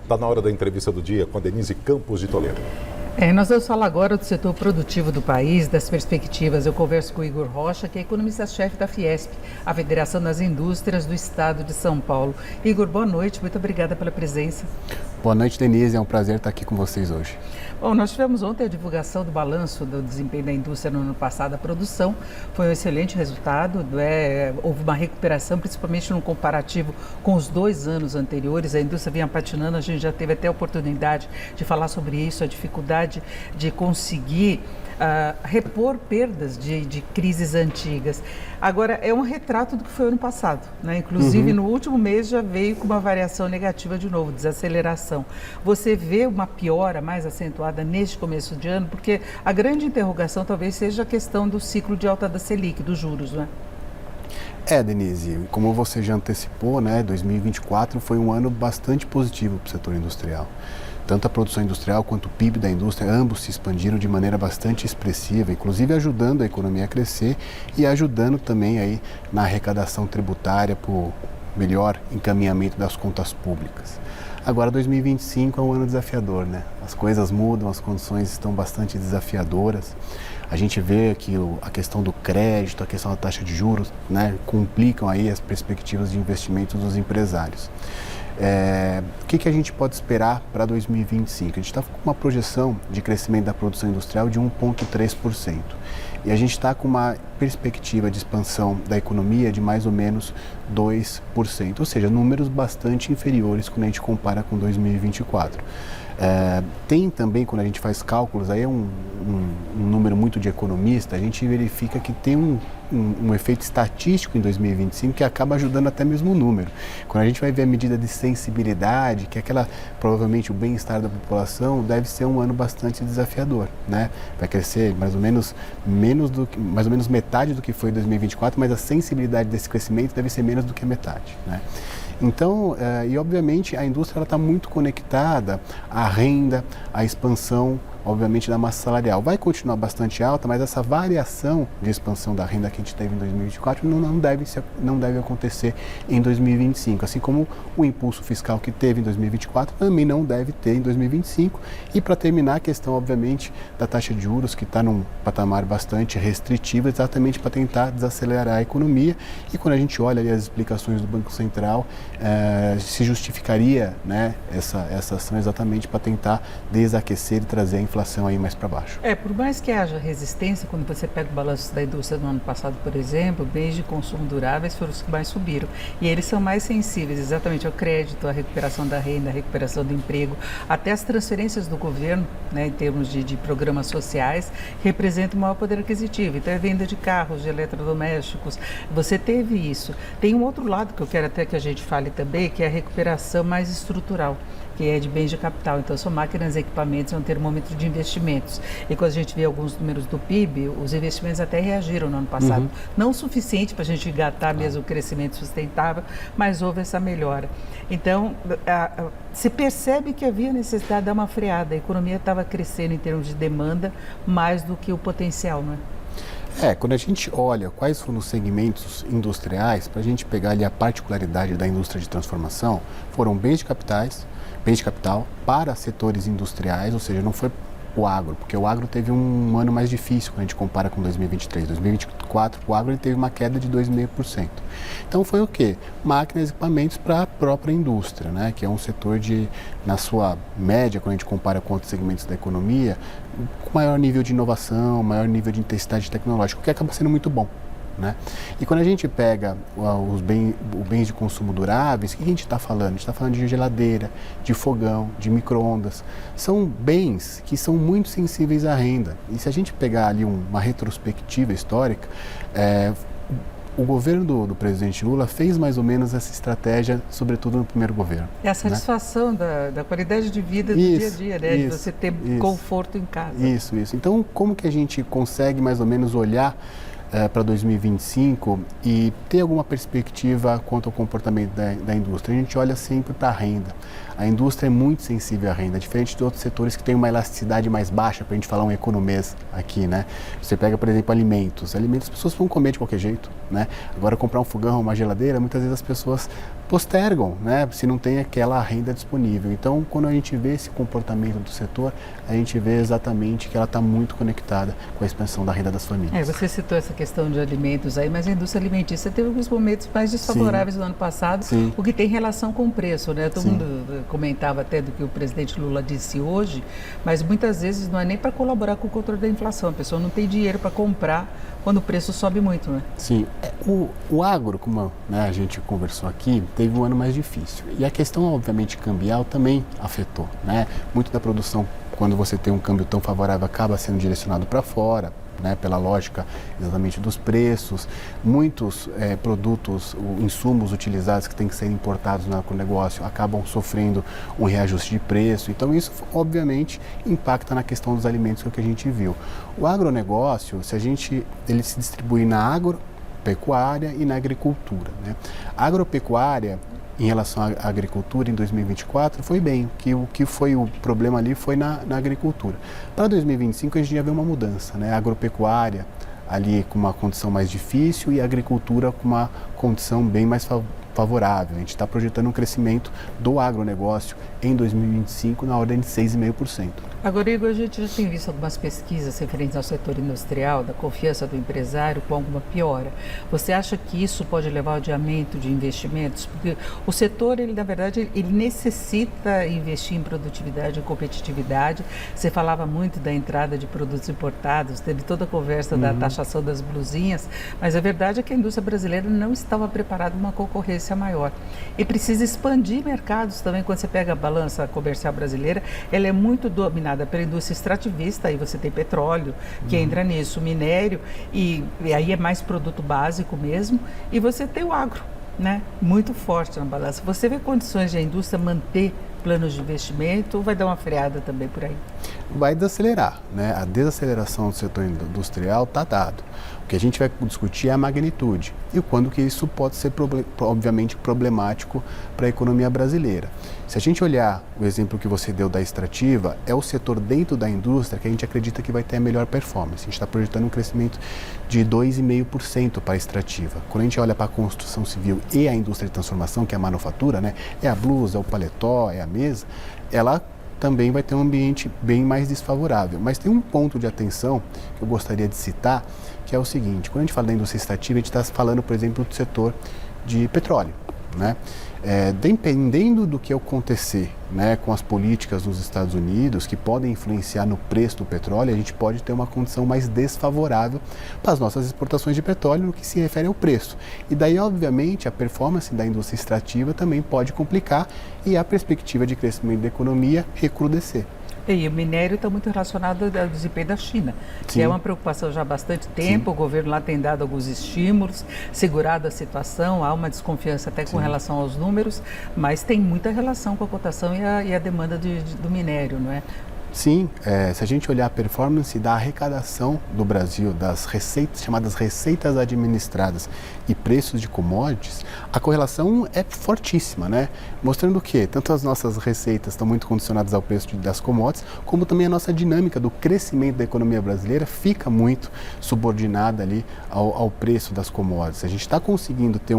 Está na hora da entrevista do dia com a Denise Campos de Toledo. Nós vamos falar agora do setor produtivo do país, das perspectivas. Eu converso com o Igor Rocha, que é economista-chefe da Fiesp, a Federação das Indústrias do Estado de São Paulo. Igor, boa noite, muito obrigada pela presença. Boa noite, Denise, é um prazer estar aqui com vocês hoje. Bom, nós tivemos ontem a divulgação do balanço do desempenho da indústria no ano passado. A produção foi um excelente resultado, houve uma recuperação, principalmente no comparativo com os 2 anos anteriores. A indústria vinha patinando, a gente já teve até a oportunidade de falar sobre isso, a dificuldade de conseguir repor perdas de crises antigas. Agora, é um retrato do que foi ano passado, né? Inclusive, no último mês já veio com uma variação negativa de novo, desaceleração. Você vê uma piora mais acentuada neste começo de ano, porque a grande interrogação talvez seja a questão do ciclo de alta da Selic, dos juros, né? Denise, como você já antecipou, né, 2024 foi um ano bastante positivo para o setor industrial. Tanto a produção industrial quanto o PIB da indústria, ambos se expandiram de maneira bastante expressiva, inclusive ajudando a economia a crescer e ajudando também aí na arrecadação tributária por melhor encaminhamento das contas públicas. Agora 2025 é um ano desafiador, né? As coisas mudam, as condições estão bastante desafiadoras. A gente vê que a questão do crédito, a questão da taxa de juros, né, complicam aí as perspectivas de investimento dos empresários. O que a gente pode esperar para 2025? A gente está com uma projeção de crescimento da produção industrial de 1,3%. E a gente está com uma perspectiva de expansão da economia de mais ou menos 2%, ou seja, números bastante inferiores quando a gente compara com 2024. Tem também, quando a gente faz cálculos, aí é um número muito de economista, a gente verifica que tem um efeito estatístico em 2025 que acaba ajudando até mesmo o número. Quando a gente vai ver a medida de sensibilidade, que é provavelmente o bem-estar da população, deve ser um ano bastante desafiador, né? Vai crescer mais ou menos metade do que foi 2024, mas a sensibilidade desse crescimento deve ser menos do que a metade, né? Então, e obviamente a indústria está muito conectada à renda, à expansão, obviamente, da massa salarial. Vai continuar bastante alta, mas essa variação de expansão da renda que a gente teve em 2024 não deve acontecer em 2025, assim como o impulso fiscal que teve em 2024 também não deve ter em 2025. E para terminar, a questão, obviamente, da taxa de juros, que está num patamar bastante restritivo, exatamente para tentar desacelerar a economia. E quando a gente olha ali as explicações do Banco Central, se justificaria, né, essa ação exatamente para tentar desaquecer e trazer a inflação aí mais para baixo. Por mais que haja resistência, quando você pega o balanço da indústria no ano passado, por exemplo, bens de consumo duráveis foram os que mais subiram. E eles são mais sensíveis exatamente ao crédito, à recuperação da renda, à recuperação do emprego, até as transferências do governo, né, em termos de programas sociais, representam o maior poder aquisitivo. Então, é venda de carros, de eletrodomésticos. Você teve isso. Tem um outro lado que eu quero até que a gente fale também, que é a recuperação mais estrutural, que é de bens de capital. Então, são máquinas e equipamentos, é um termômetro de investimentos. E quando a gente vê alguns números do PIB, os investimentos até reagiram no ano passado. Não o suficiente para a gente engatar mesmo o crescimento sustentável, mas houve essa melhora. Então, se percebe que havia necessidade de dar uma freada. A economia estava crescendo em termos de demanda mais do que o potencial, não é? Quando a gente olha quais foram os segmentos industriais, para a gente pegar ali a particularidade da indústria de transformação, foram bens de capital para setores industriais, ou seja, não foi o agro, porque o agro teve um ano mais difícil quando a gente compara com 2023. 2024, o agro teve uma queda de 2,5%. Então foi o quê? Máquinas e equipamentos para a própria indústria, né? Que é um setor na sua média, quando a gente compara com outros segmentos da economia, com maior nível de inovação, maior nível de intensidade tecnológica, o que acaba sendo muito bom, né? E quando a gente pega os bens de consumo duráveis, o que a gente está falando? A gente está falando de geladeira, de fogão, de micro-ondas. São bens que são muito sensíveis à renda. E se a gente pegar ali uma retrospectiva histórica, o governo do presidente Lula fez mais ou menos essa estratégia, sobretudo no primeiro governo. É a satisfação, né, da qualidade de vida do dia a dia, né? De você ter conforto em casa. Isso. Então, como que a gente consegue mais ou menos olhar para 2025 e ter alguma perspectiva quanto ao comportamento da indústria? A gente olha sempre para a renda. A indústria é muito sensível à renda, diferente de outros setores que têm uma elasticidade mais baixa, para a gente falar um economês aqui, né? Você pega, por exemplo, alimentos. Alimentos as pessoas vão comer de qualquer jeito, né? Agora, comprar um fogão ou uma geladeira, muitas vezes as pessoas postergam, né? Se não tem aquela renda disponível. Então, quando a gente vê esse comportamento do setor, a gente vê exatamente que ela está muito conectada com a expansão da renda das famílias. Você citou essa questão de alimentos aí, mas a indústria alimentícia teve alguns momentos mais desfavoráveis no ano passado, o que tem relação com o preço, né? Todo mundo comentava até do que o presidente Lula disse hoje, mas muitas vezes não é nem para colaborar com o controle da inflação, a pessoa não tem dinheiro para comprar quando o preço sobe muito, né? Sim, o agro, como a gente conversou aqui, teve um ano mais difícil. E a questão, obviamente, cambial também afetou, né? Muito da produção, quando você tem um câmbio tão favorável, acaba sendo direcionado para fora, né, pela lógica exatamente dos preços. Muitos produtos, insumos utilizados que têm que ser importados no agronegócio acabam sofrendo um reajuste de preço. Então isso, obviamente, impacta na questão dos alimentos, que é o que a gente viu. O agronegócio, ele se distribui na agropecuária e na agricultura, né? A agropecuária, em relação à agricultura, em 2024, foi bem. O que foi o problema ali foi na agricultura. Para 2025, a gente já vê uma mudança, né? A agropecuária ali com uma condição mais difícil e a agricultura com uma condição bem mais favorável. A gente está projetando um crescimento do agronegócio em 2025 na ordem de 6,5%. Agora, Igor, a gente já tem visto algumas pesquisas referentes ao setor industrial, da confiança do empresário com alguma piora. Você acha que isso pode levar ao adiamento de investimentos? Porque o setor, na verdade, ele necessita investir em produtividade, em competitividade. Você falava muito da entrada de produtos importados, teve toda a conversa da taxação das blusinhas, mas a verdade é que a indústria brasileira não estava preparada para uma concorrência maior. E precisa expandir mercados também. Quando você pega a balança comercial brasileira, ela é muito dominada pela indústria extrativista, aí você tem petróleo, que entra nisso, minério, e aí é mais produto básico mesmo, e você tem o agro, né? Muito forte na balança. Você vê condições de a indústria manter planos de investimento ou vai dar uma freada também por aí? Vai desacelerar, né? A desaceleração do setor industrial está dado. O que a gente vai discutir é a magnitude e o quando que isso pode ser, obviamente, problemático para a economia brasileira. Se a gente olhar o exemplo que você deu da extrativa, é o setor dentro da indústria que a gente acredita que vai ter a melhor performance. A gente está projetando um crescimento de 2,5% para a extrativa. Quando a gente olha para a construção civil e a indústria de transformação, que é a manufatura, né? É a blusa, é o paletó, é a mesa, ela também vai ter um ambiente bem mais desfavorável. Mas tem um ponto de atenção que eu gostaria de citar, que é o seguinte: quando a gente fala da indústria extrativa, a gente está falando, por exemplo, do setor de petróleo, né? Dependendo do que acontecer, né, com as políticas nos Estados Unidos, que podem influenciar no preço do petróleo, a gente pode ter uma condição mais desfavorável para as nossas exportações de petróleo no que se refere ao preço. E daí, obviamente, a performance da indústria extrativa também pode complicar e a perspectiva de crescimento da economia recrudescer. E o minério está muito relacionado ao desempenho da China, que é uma preocupação já há bastante tempo. O governo lá tem dado alguns estímulos, segurado a situação, há uma desconfiança até com relação aos números, mas tem muita relação com a cotação e a demanda do minério, não é? Sim, se a gente olhar a performance da arrecadação do Brasil, das receitas, chamadas receitas administradas e preços de commodities, a correlação é fortíssima, né? Mostrando que tanto as nossas receitas estão muito condicionadas ao preço das commodities, como também a nossa dinâmica do crescimento da economia brasileira fica muito subordinada ali ao preço das commodities. A gente está conseguindo ter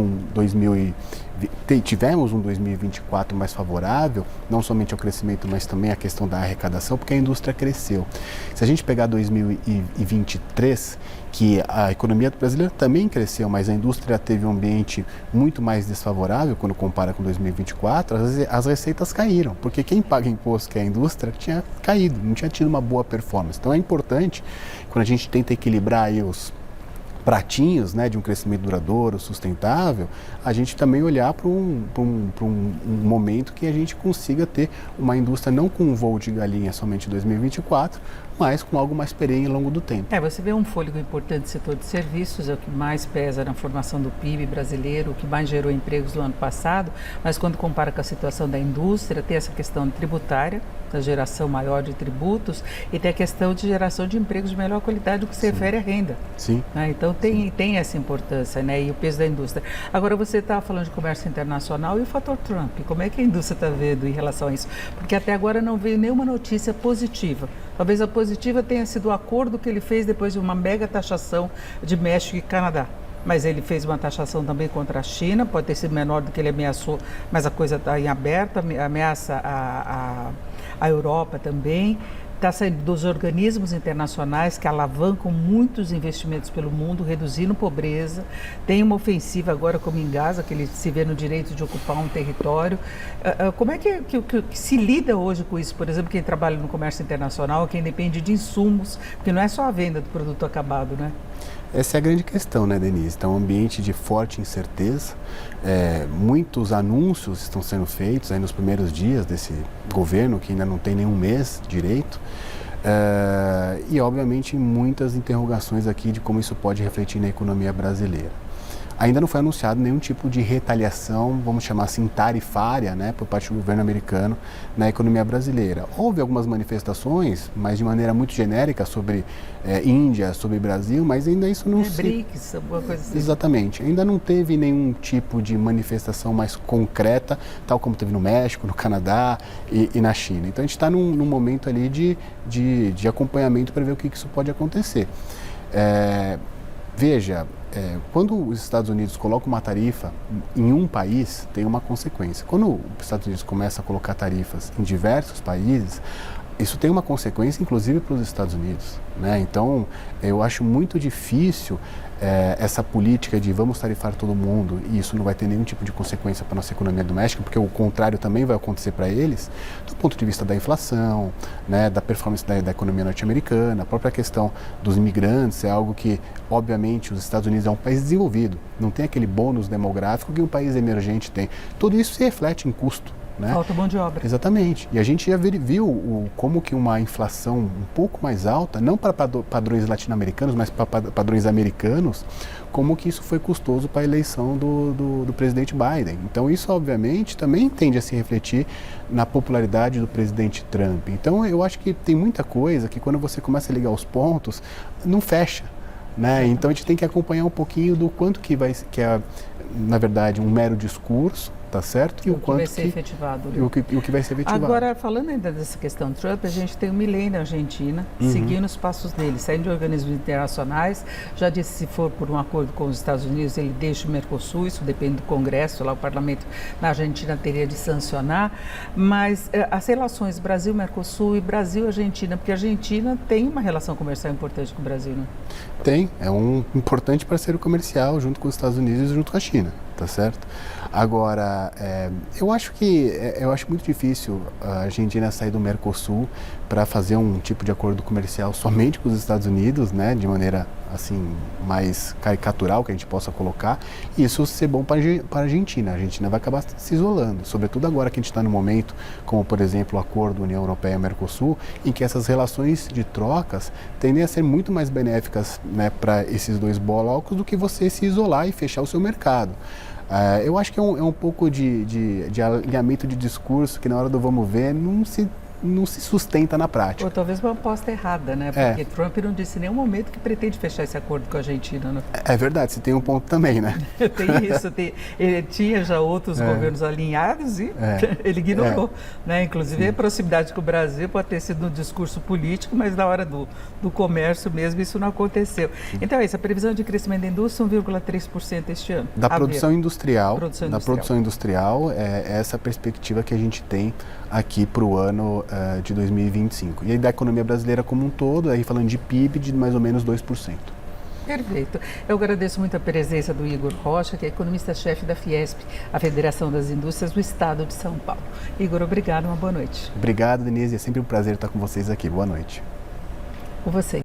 tivemos um 2024 mais favorável, não somente ao crescimento, mas também à questão da arrecadação, porque a indústria cresceu. Se a gente pegar 2023, que a economia brasileira também cresceu, mas a indústria teve um ambiente muito mais desfavorável quando compara com 2024, as receitas caíram, porque quem paga imposto, que é a indústria, tinha caído, não tinha tido uma boa performance. Então é importante, quando a gente tenta equilibrar aí os pratinhos, né, de um crescimento duradouro, sustentável, a gente também olhar para um momento que a gente consiga ter uma indústria não com um voo de galinha somente em 2024, mas com algo mais perene ao longo do tempo. Você vê um fôlego importante do setor de serviços, é o que mais pesa na formação do PIB brasileiro, o que mais gerou empregos no ano passado, mas quando compara com a situação da indústria, tem essa questão tributária, da geração maior de tributos, e tem a questão de geração de empregos de melhor qualidade, o que se refere à renda. Sim. Né? Então tem essa importância, né? E o peso da indústria. Agora você está falando de comércio internacional e o fator Trump. Como é que a indústria está vendo em relação a isso? Porque até agora não veio nenhuma notícia positiva. Talvez a positiva tenha sido o acordo que ele fez depois de uma mega taxação de México e Canadá. Mas ele fez uma taxação também contra a China, pode ter sido menor do que ele ameaçou, mas a coisa está em aberto, ameaça a Europa também. Está saindo dos organismos internacionais que alavancam muitos investimentos pelo mundo, reduzindo pobreza. Tem uma ofensiva agora, como em Gaza, que ele se vê no direito de ocupar um território. Como é que se lida hoje com isso? Por exemplo, quem trabalha no comércio internacional, quem depende de insumos, porque não é só a venda do produto acabado, né? Essa é a grande questão, né, Denise? Então, um ambiente de forte incerteza, muitos anúncios estão sendo feitos aí nos primeiros dias desse governo, que ainda não tem nenhum mês direito, e, obviamente, muitas interrogações aqui de como isso pode refletir na economia brasileira. Ainda não foi anunciado nenhum tipo de retaliação, vamos chamar assim, tarifária, né, por parte do governo americano na economia brasileira. Houve algumas manifestações, mas de maneira muito genérica, sobre Índia, sobre Brasil, mas ainda isso não se... BRICS, alguma coisa assim. Exatamente. Ainda não teve nenhum tipo de manifestação mais concreta, tal como teve no México, no Canadá e na China. Então a gente está num momento ali de acompanhamento para ver o que isso pode acontecer. Veja, quando os Estados Unidos colocam uma tarifa em um país, tem uma consequência. Quando os Estados Unidos começa a colocar tarifas em diversos países, isso tem uma consequência, inclusive, para os Estados Unidos, né? Então, eu acho muito difícil essa política de vamos tarifar todo mundo e isso não vai ter nenhum tipo de consequência para a nossa economia doméstica, porque o contrário também vai acontecer para eles, do ponto de vista da inflação, né, da performance da economia norte-americana, a própria questão dos imigrantes é algo que, obviamente, os Estados Unidos é um país desenvolvido, não tem aquele bônus demográfico que um país emergente tem. Tudo isso se reflete em custo. Né? Falta mão de obra. Exatamente. E a gente já viu como que uma inflação um pouco mais alta, não para padrões latino-americanos, mas para padrões americanos, como que isso foi custoso para a eleição do presidente Biden. Então isso, obviamente, também tende a se refletir na popularidade do presidente Trump. Então eu acho que tem muita coisa que quando você começa a ligar os pontos, não fecha. Né? Então a gente tem que acompanhar um pouquinho do quanto que é, na verdade, um mero discurso, tá certo? E o que vai ser efetivado. E o que vai ser efetivado. Agora, falando ainda dessa questão Trump, a gente tem o Milei na Argentina, seguindo os passos dele, saindo de organismos internacionais, já disse que se for por um acordo com os Estados Unidos, ele deixa o Mercosul, isso depende do Congresso, lá o parlamento na Argentina teria de sancionar, mas as relações Brasil-Mercosul e Brasil-Argentina, porque a Argentina tem uma relação comercial importante com o Brasil, né? Tem, é um importante parceiro comercial junto com os Estados Unidos e junto com a China, tá certo? Agora, eu acho muito difícil a Argentina sair do Mercosul para fazer um tipo de acordo comercial somente com os Estados Unidos, né, de maneira assim mais caricatural que a gente possa colocar, e isso ser bom para a Argentina. A Argentina vai acabar se isolando, sobretudo agora que a gente está no momento, como por exemplo o acordo União Europeia-Mercosul, em que essas relações de trocas tendem a ser muito mais benéficas, né, para esses dois blocos do que você se isolar e fechar o seu mercado. Eu acho que é um pouco de alinhamento de discurso que na hora do vamos ver não se sustenta na prática. Ou talvez uma aposta errada, né? Porque Trump não disse em nenhum momento que pretende fechar esse acordo com a Argentina, né? É verdade, você tem um ponto também, né? Tem isso, ele tinha já outros governos alinhados e ele ignorou, né? Inclusive a proximidade com o Brasil pode ter sido um discurso político, mas na hora do comércio mesmo isso não aconteceu. Então é isso, a previsão de crescimento da indústria 1,3% este ano. Da produção industrial, produção industrial, é essa perspectiva que a gente tem aqui para o ano de 2025. E aí da economia brasileira como um todo, aí falando de PIB, de mais ou menos 2%. Perfeito. Eu agradeço muito a presença do Igor Rocha, que é economista-chefe da Fiesp, a Federação das Indústrias do Estado de São Paulo. Igor, obrigado, uma boa noite. Obrigado, Denise, é sempre um prazer estar com vocês aqui. Boa noite. Com você.